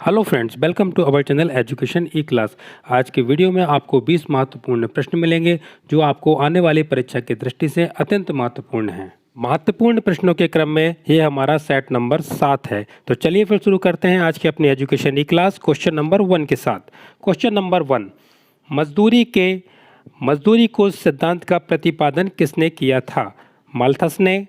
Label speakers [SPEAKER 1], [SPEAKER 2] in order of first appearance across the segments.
[SPEAKER 1] Hello friends, welcome to our channel education E class. आज के video में आपको 20 महत्वपूर्ण प्रश्न मिलेंगे जो आपको आने वाली परीक्षा की दृष्टि से अत्यंत महत्वपूर्ण हैं। महत्वपूर्ण प्रश्नों के क्रम में ये हमारा सेट नंबर 7 है। तो चलिए फिर शुरू करते हैं आज की अपनी education E class question number 1 के साथ। क्वेश्चन नंबर 1, मजदूरी को सिद्धांत का प्रतिपादन किसने किया था? माल्थस ने,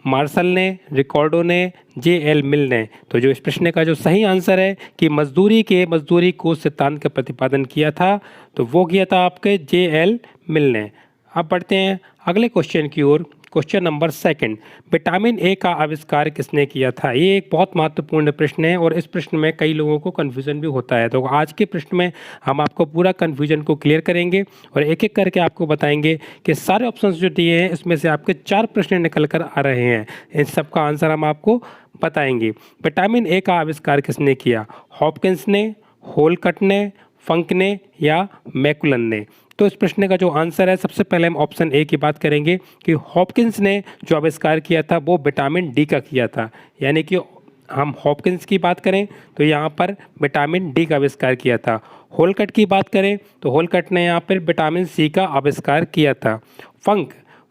[SPEAKER 1] मार्शल ने, रिकॉर्डो ने, जे.एल. मिल ने। तो जो इस प्रश्न का जो सही आंसर है कि मजदूरी को सिद्धांत का प्रतिपादन किया था, तो वो किया था आपके जे.एल. मिल ने। अब बढ़ते हैं अगले क्वेश्चन की ओर। क्वेश्चन नंबर 2, विटामिन ए का आविष्कार किसने किया था? ये एक बहुत महत्वपूर्ण प्रश्न है और इस प्रश्न में कई लोगों को कन्फ्यूज़न भी होता है। तो आज के प्रश्न में हम आपको पूरा कन्फ्यूजन को क्लियर करेंगे और एक एक करके आपको बताएंगे कि सारे ऑप्शंस जो दिए हैं इसमें से आपके 4 प्रश्न निकल कर आ रहे हैं। इन सब का आंसर हम आपको बताएंगे। विटामिन ए का आविष्कार किसने किया? हॉपकिंस ने, होलकट ने, फंक ने या मैकुलन ने? तो इस प्रश्न का जो आंसर है, सबसे पहले हम ऑप्शन ए की बात करेंगे कि हॉपकिंस ने जो आविष्कार किया था वो विटामिन डी का किया था। यानी कि हम हॉपकिंस की बात करें तो यहाँ पर विटामिन डी का आविष्कार किया था। होलकट की बात करें तो होलकट ने यहाँ पर विटामिन सी का आविष्कार किया था।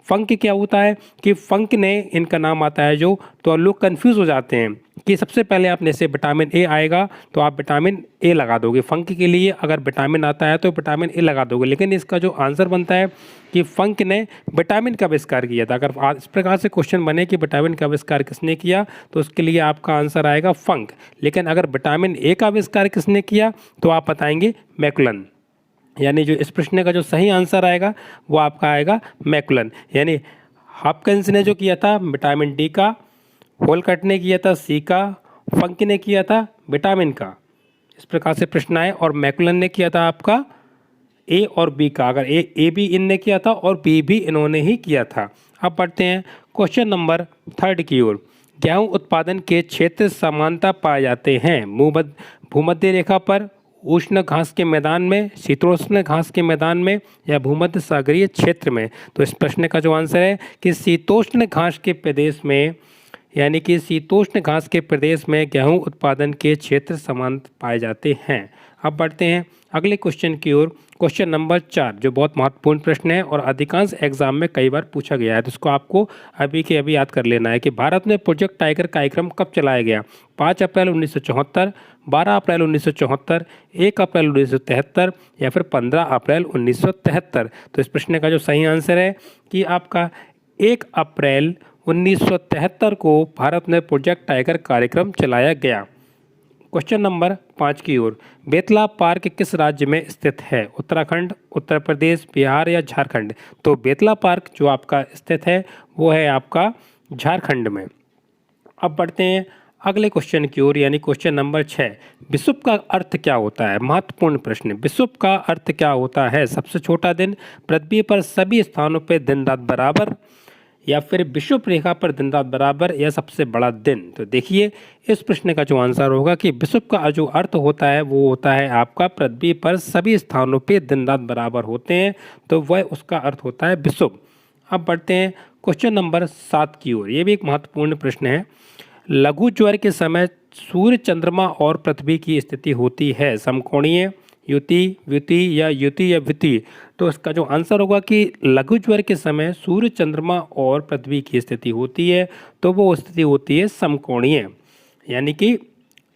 [SPEAKER 1] फंक क्या होता है कि फंक ने इनका नाम आता है जो, तो लोग कंफ्यूज हो जाते हैं कि सबसे पहले आपने से विटामिन ए आएगा तो आप विटामिन ए लगा दोगे। फंक के लिए अगर विटामिन आता है तो विटामिन ए लगा दोगे, लेकिन इसका जो आंसर बनता है कि फंक ने विटामिन का आविष्कार किया था। अगर इस प्रकार से क्वेश्चन बने कि विटामिन का आविष्कार किसने किया तो उसके लिए आपका आंसर आएगा फंक। लेकिन अगर विटामिन ए का आविष्कार किसने किया तो आप बताएंगे मैकुलन। यानी जो इस प्रश्न का जो सही आंसर आएगा वो आपका आएगा मैकुलन। यानी हॉपकिंस ने जो किया था विटामिन डी का, होलकट ने किया था सी का, फंक ने किया था विटामिन का। इस प्रकार से प्रश्न आए और मैकुलन ने किया था आपका ए और बी का। अगर ए भी इनने किया था और बी भी इन्होंने ही किया था। अब बढ़ते हैं क्वेश्चन नंबर 3 की ओर। गेहूं उत्पादन के क्षेत्र समानता पाए जाते हैं भूमध्य रेखा पर, उष्ण घास के मैदान में, शीतोष्ण घास के मैदान में या भूमध्य सागरीय क्षेत्र में? तो इस प्रश्न का जो आंसर है कि शीतोष्ण घास के प्रदेश में, यानी कि शीतोष्ण घास के प्रदेश में गेहूं उत्पादन के क्षेत्र समान पाए जाते हैं। अब बढ़ते हैं अगले क्वेश्चन की ओर। क्वेश्चन नंबर 4 जो बहुत महत्वपूर्ण प्रश्न है और अधिकांश एग्जाम में कई बार पूछा गया है, तो इसको आपको अभी के अभी याद कर लेना है कि भारत में प्रोजेक्ट टाइगर कार्यक्रम कब चलाया गया? 5 अप्रैल 1974, 12 अप्रैल 1974, 1 अप्रैल 1973 या फिर 15 अप्रैल 1973? तो इस प्रश्न का जो सही आंसर है कि आपका 1 अप्रैल 1973 को भारत में प्रोजेक्ट टाइगर कार्यक्रम चलाया गया। क्वेश्चन नंबर 5 की ओर। बेतला पार्क किस राज्य में स्थित है? उत्तराखंड, उत्तर प्रदेश, बिहार या झारखंड? तो बेतला पार्क जो आपका स्थित है वो है आपका झारखंड में। अब बढ़ते हैं अगले क्वेश्चन की ओर, यानी क्वेश्चन नंबर 6। विषुव का अर्थ क्या होता है? महत्वपूर्ण प्रश्न। विषुव का अर्थ क्या होता है? सबसे छोटा दिन, पृथ्वी पर सभी स्थानों पर दिन रात बराबर, या फिर विषुव रेखा पर दिन रात बराबर, या सबसे बड़ा दिन? तो देखिए इस प्रश्न का जो आंसर होगा कि विषुव का जो अर्थ होता है वो होता है आपका पृथ्वी पर सभी स्थानों पे दिन रात बराबर होते हैं, तो वह उसका अर्थ होता है विषुव। अब बढ़ते हैं क्वेश्चन नंबर 7 की ओर। ये भी एक महत्वपूर्ण प्रश्न है। लघु ज्वर के समय सूर्य, चंद्रमा और पृथ्वी की स्थिति होती है समकोणीय, युति, व्युति या विति? तो इसका जो आंसर होगा कि लघु ज्वर के समय सूर्य, चंद्रमा और पृथ्वी की स्थिति होती है, तो वो स्थिति होती है समकोणीय, यानी कि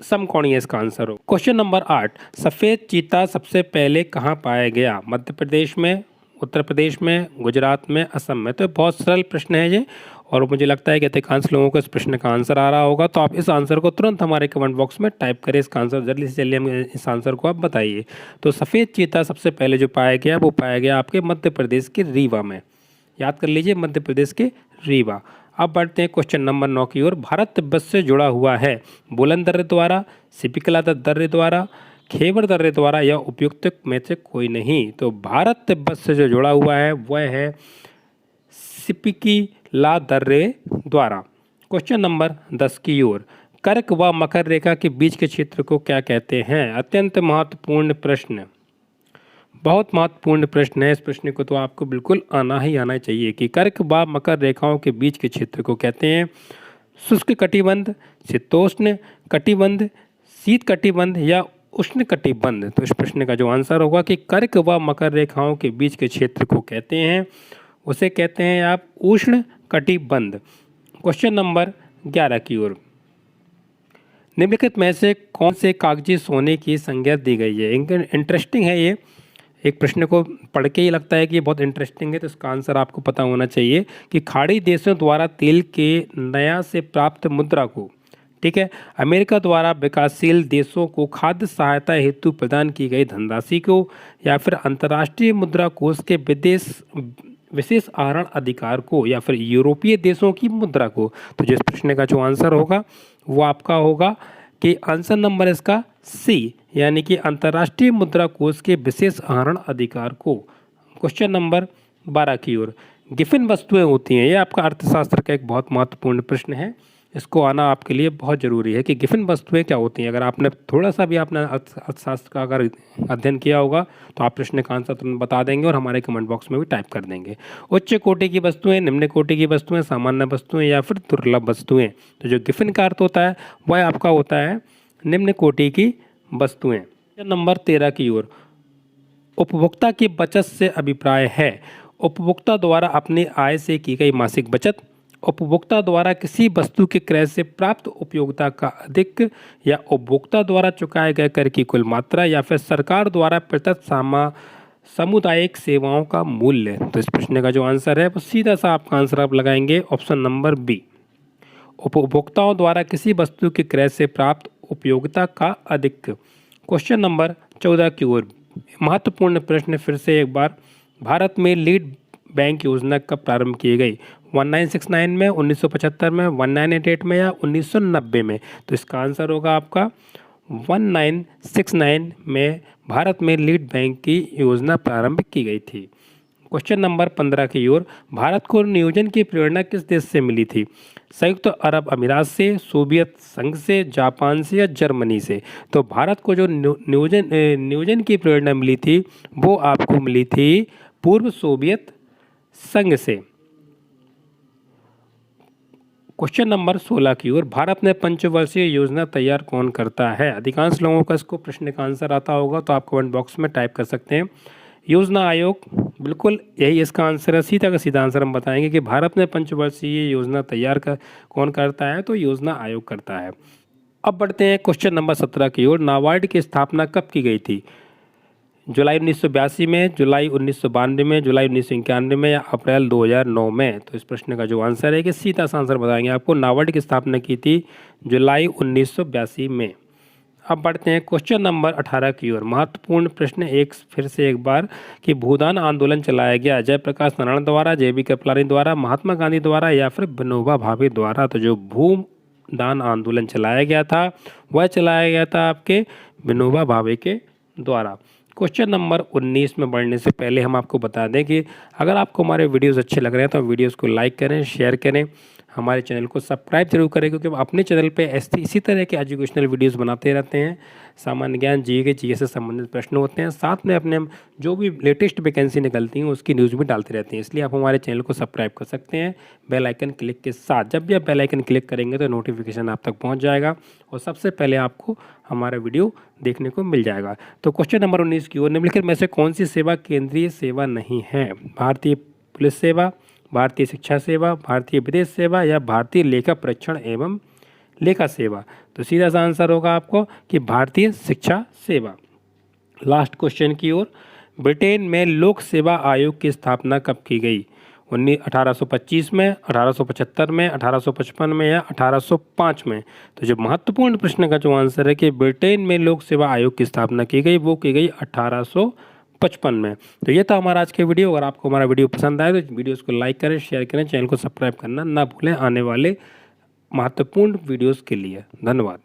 [SPEAKER 1] समकोणीय इसका आंसर हो। Question number 8। सफ़ेद चीता सबसे पहले कहाँ पाया गया? मध्य प्रदेश में, उत्तर प्रदेश में, गुजरात में, असम में? तो बहुत सरल प्रश्न है ये और मुझे लगता है कि अधिकांश लोगों को इस प्रश्न का आंसर आ रहा होगा। तो आप इस आंसर को तुरंत हमारे कमेंट बॉक्स में टाइप करें। इसका आंसर जल्दी से जल्दी हमें इस आंसर को आप बताइए। तो सफ़ेद चीता सबसे पहले जो पाया गया वो पाया गया आपके मध्य प्रदेश के रीवा में। याद कर लीजिए, मध्य प्रदेश के रीवा। अब बढ़ते हैं क्वेश्चन नंबर 9 की ओर। भारत तिब्बत से जुड़ा हुआ है बुलंद दर्रे द्वारा, सिपिकला दर्रे द्वारा, खेबर दर्रे द्वारा या उपयुक्त में से कोई नहीं? तो भारत तिब्बत से जो जुड़ा हुआ है वह है सिपिकला दर्रे द्वारा। क्वेश्चन नंबर 10 की ओर। कर्क व मकर रेखा के बीच के क्षेत्र को क्या कहते हैं? अत्यंत महत्वपूर्ण प्रश्न, बहुत महत्वपूर्ण प्रश्न है। इस प्रश्न को तो आपको बिल्कुल आना ही आना चाहिए कि कर्क व मकर रेखाओं के बीच के क्षेत्र को कहते हैं शुष्क कटिबंध, शीतोष्ण कटिबंध, शीत कटिबंध या उष्ण कटिबंध? तो इस प्रश्न का जो आंसर होगा कि कर्क व मकर रेखाओं के बीच के क्षेत्र को कहते हैं, उसे कहते हैं आप उष्ण कटिबंध। क्वेश्चन नंबर 11 की ओर, निम्नलिखित में से कौन से कागजी सोने की संज्ञा दी गई है? इंटरेस्टिंग है ये, एक प्रश्न को पढ़ के ही लगता है कि ये बहुत इंटरेस्टिंग है, तो इसका आंसर आपको पता होना चाहिए कि खाड़ी देशों द्वारा तेल के नया से प्राप्त मुद्रा को, ठीक है, अमेरिका द्वारा विकासशील देशों को खाद्य सहायता हेतु प्रदान की गई धनराशि को, या फिर अंतर्राष्ट्रीय मुद्रा कोष के विशेष आहरण अधिकार को, या फिर यूरोपीय देशों की मुद्रा को। तो जिस प्रश्न का जो आंसर होगा वो आपका होगा कि आंसर नंबर इसका सी, यानी कि अंतर्राष्ट्रीय मुद्रा कोष के विशेष आहरण अधिकार को। क्वेश्चन नंबर 12 की ओर, गिफिन वस्तुएं होती हैं, ये आपका अर्थशास्त्र का एक बहुत महत्वपूर्ण प्रश्न है, इसको आना आपके लिए बहुत ज़रूरी है कि गिफिन वस्तुएं क्या होती हैं। अगर आपने थोड़ा सा भी आपने अर्थशास्त्र का अगर अध्ययन किया होगा तो आप प्रश्न का आंसर तुरंत बता देंगे और हमारे कमेंट बॉक्स में भी टाइप कर देंगे। उच्च कोटि की वस्तुएं, निम्न कोटि की वस्तुएं, सामान्य वस्तुएं या फिर दुर्लभ वस्तुएं। तो जो गिफिन का अर्थ होता है वह आपका होता है निम्न कोटि की वस्तुएं। नंबर 13 की ओर, उपभोक्ता की बचत से अभिप्राय है? उपभोक्ता द्वारा अपनी आय से की गई मासिक बचत, उपभोक्ता द्वारा किसी वस्तु के क्रय से प्राप्त उपयोगिता का अधिक, या उपभोक्ता द्वारा चुकाए गए कर की कुल मात्रा, या फिर सरकार द्वारा प्रदत्त सामुदायिक सेवाओं का मूल्य। तो इस प्रश्न का जो आंसर है वो सीधा सा आपका आंसर आप लगाएंगे ऑप्शन नंबर बी, उपभोक्ताओं द्वारा किसी वस्तु के क्रय से प्राप्त उपयोगिता का अधिक। क्वेश्चन नंबर 14 की ओर, महत्वपूर्ण प्रश्न फिर से एक बार, भारत में लीड बैंक योजना कब प्रारंभ की गई? 1969 में, 1975 में, 1988 में या 1990 में? तो इसका आंसर होगा आपका 1969 में भारत में लीड बैंक की योजना प्रारंभ की गई थी। क्वेश्चन नंबर 15 की ओर, भारत को नियोजन की प्रेरणा किस देश से मिली थी? संयुक्त अरब अमीरात से, सोवियत संघ से, जापान से या जर्मनी से? तो भारत को जो नियोजन की प्रेरणा मिली थी वो आपको मिली थी पूर्व सोवियत संघ से। क्वेश्चन नंबर 16 की ओर, भारत में पंचवर्षीय योजना तैयार कौन करता है? अधिकांश लोगों का इसको प्रश्न का आंसर आता होगा, तो आप कमेंट बॉक्स में टाइप कर सकते हैं योजना आयोग, बिल्कुल यही इसका आंसर है। सीधा का सीधा आंसर हम बताएंगे कि भारत में पंचवर्षीय योजना तैयार कौन करता है? तो योजना आयोग करता है। अब बढ़ते हैं क्वेश्चन नंबर 17 की ओर, नाबार्ड की स्थापना कब की गई थी? जुलाई 1982 में, जुलाई 1992 में, जुलाई 1991 में या अप्रैल 2009 में? तो इस प्रश्न का जो आंसर है कि सीधा सा आंसर बताएंगे आपको, नाबार्ड की स्थापना की थी जुलाई 1982 में। अब बढ़ते हैं क्वेश्चन नंबर 18 की ओर, महत्वपूर्ण प्रश्न एक फिर से एक बार कि भूदान आंदोलन चलाया गया जयप्रकाश नारायण द्वारा, JB कृपलानी द्वारा, महात्मा गांधी द्वारा या फिर विनोबा भावे द्वारा? तो जो भूदान आंदोलन चलाया गया था वह चलाया गया था आपके विनोबा भावे के द्वारा। क्वेश्चन नंबर 19 में बढ़ने से पहले हम आपको बता दें कि अगर आपको हमारे वीडियोस अच्छे लग रहे हैं तो वीडियोस को लाइक करें, शेयर करें, हमारे चैनल को सब्सक्राइब जरूर करें, क्योंकि अपने चैनल पे इसी तरह के एजुकेशनल वीडियोस बनाते रहते हैं। सामान्य ज्ञान, GK से संबंधित प्रश्न होते हैं, साथ में अपने जो भी लेटेस्ट वैकेंसी निकलती हैं उसकी न्यूज़ भी डालते रहते हैं। इसलिए आप हमारे चैनल को सब्सक्राइब कर सकते हैं बेल आइकन क्लिक के साथ। जब भी आप बेल आइकन क्लिक करेंगे तो नोटिफिकेशन आप तक पहुँच जाएगा और सबसे पहले आपको हमारा वीडियो देखने को मिल जाएगा। तो क्वेश्चन नंबर 19 की ओर, निम्नलिखित में से कौन सी सेवा केंद्रीय सेवा नहीं है? भारतीय पुलिस सेवा, भारतीय शिक्षा सेवा, भारतीय विदेश सेवा या भारतीय लेखा परीक्षण एवं लेखा सेवा? तो सीधा सा आंसर होगा आपको कि भारतीय शिक्षा सेवा। लास्ट क्वेश्चन की ओर, ब्रिटेन में लोक सेवा आयोग की स्थापना कब की गई? 1825 में, 1875 में, 1855 में या 1805 में? तो जो महत्वपूर्ण प्रश्न का जो आंसर है कि ब्रिटेन में लोक सेवा आयोग की स्थापना की गई, वो की गई 1855 में। तो ये था हमारा आज के वीडियो। अगर आपको हमारा वीडियो पसंद आए तो वीडियोस को लाइक करें, शेयर करें, चैनल को सब्सक्राइब करना ना भूलें आने वाले महत्वपूर्ण वीडियोस के लिए। धन्यवाद।